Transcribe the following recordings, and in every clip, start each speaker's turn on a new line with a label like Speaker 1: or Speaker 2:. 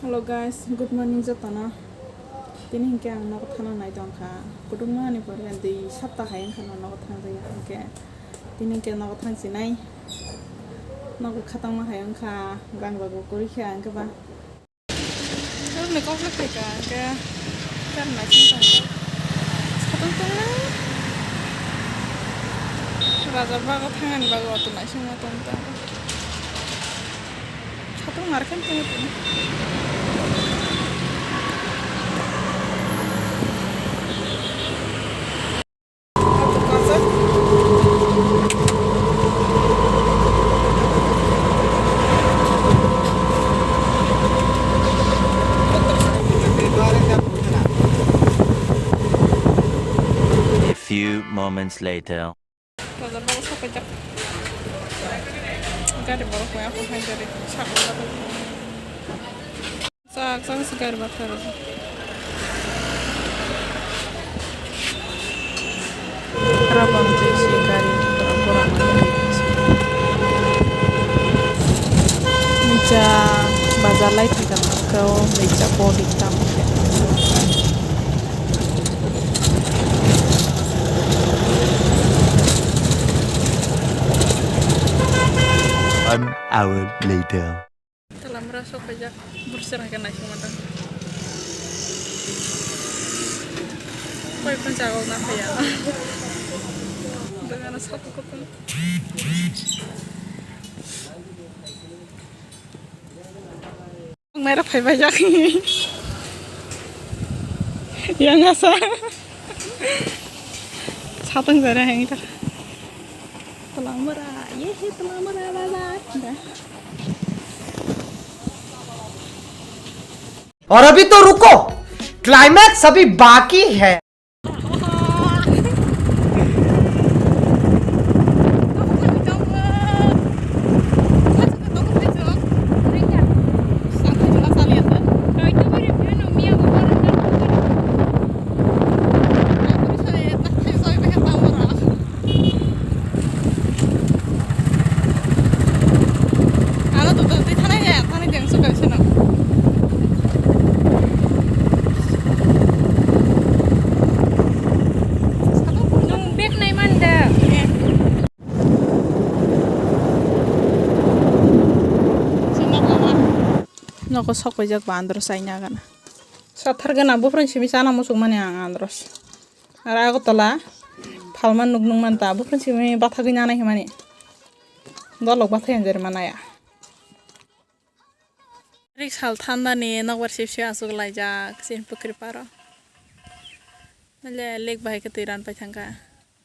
Speaker 1: Hello guys, good morning jatana. Tini hingke ang nago thana nai dongkha. Kudung mani pore andi sapta hayen khana nago thang jaya hingke. Tini hingke nago thang sinai. Nago khatang ma hayang kha gang bago kori kha angke ba. Tor me kok lek ka ke kan na sin ta. Khatang tong na. Raja bago thangan bago tu na sin ma tong ta. Khatang mar kan tong tu.
Speaker 2: Few moments later.
Speaker 1: Raja bago sa pajak. Gari bago ko ako hay gari. Sak bago. Sak segar batar. Rabang tu si gari pura-pura mandi. Meja bazar lai tidak kau meja body tam.
Speaker 2: An hour later.
Speaker 1: Telah merasa pajak berserah kena semua. Kau pun jago nak ya. Dengan satu kopong. Merah pajak ini. Yang asa. Satu negara yang itu. Telah merah, ye telah merah lala.
Speaker 3: और अभी तो रुको, climax अभी बाकी है।
Speaker 1: Noko sok pajak bandros ainya kan. Sathar gana bufran simi sana musuk mani andros. Ara aku tola falman nugnung manta bufran simi batha gina na himani. Dolok batha yang dari mana ya? Rik hal thanda ni nokbar sipsi asuk laijak sin pukri paro. Nale lek bahai ke tiran pachangka.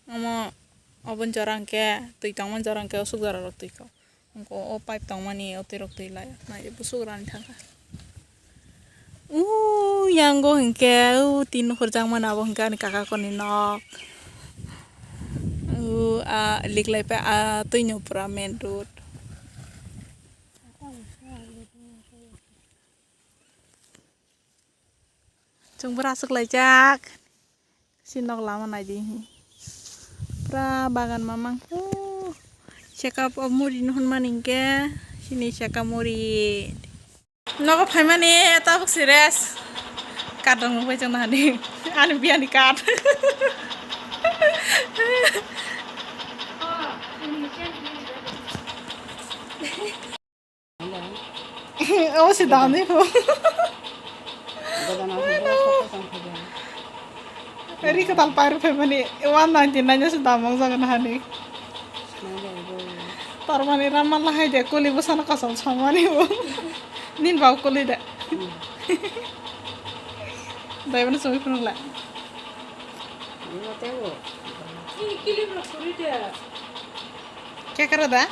Speaker 1: Amo obon jorang ke tuitangman jorang ke usuk dararok tuiko. Ko o pipe tang mani o tirok tila na je busuk ran thanga yang go hingke tin khurjang mana bo hingka ni kaka koni nok a liklai pe a tuinyo pura main road chung berasuk lajak sinok lama na di pra bagan mamang Cakap muri nuhun maningke sini cakap muri nogo phaimani tabuk sires kadang mo pajang nadi ani bian di kad oh si dani ho Eri ketal paru phaimani 199 nya sudah mong jangan hani Tarmani raman lah aja kuli busana kasam samani bu nin bau kuli dah dah mana sumi pun lah ini kili berapa kuli dah क्या कर रहा था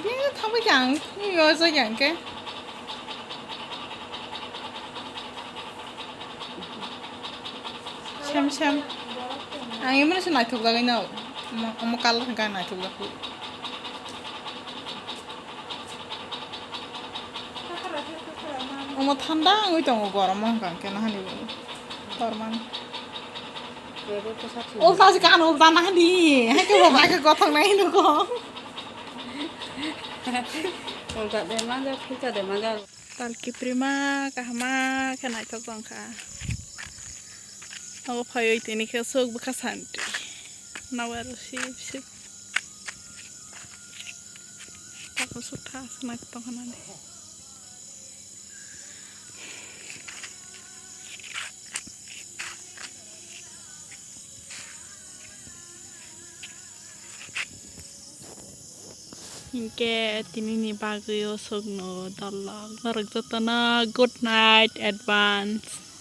Speaker 1: ये थम yang ini yo yang ke Sam ang ini mana sih naik tuh lagi nau Omo kalah kan na tuh aku. Omo thanda ngui tong gorom kan kena hani. Torman. Oh kasih kan ul tanah di. Hai ke bapak ke gotong na ini kok.
Speaker 4: Olga de manda, kita de manda.
Speaker 1: Talki prima kahma kana ito ka. Ako payo itini ka sog bakasanti. Nawaro si. Ako suta sana ito kanan. Hingke tini ni bago yo sog no dalak. Naragzata na good night advance.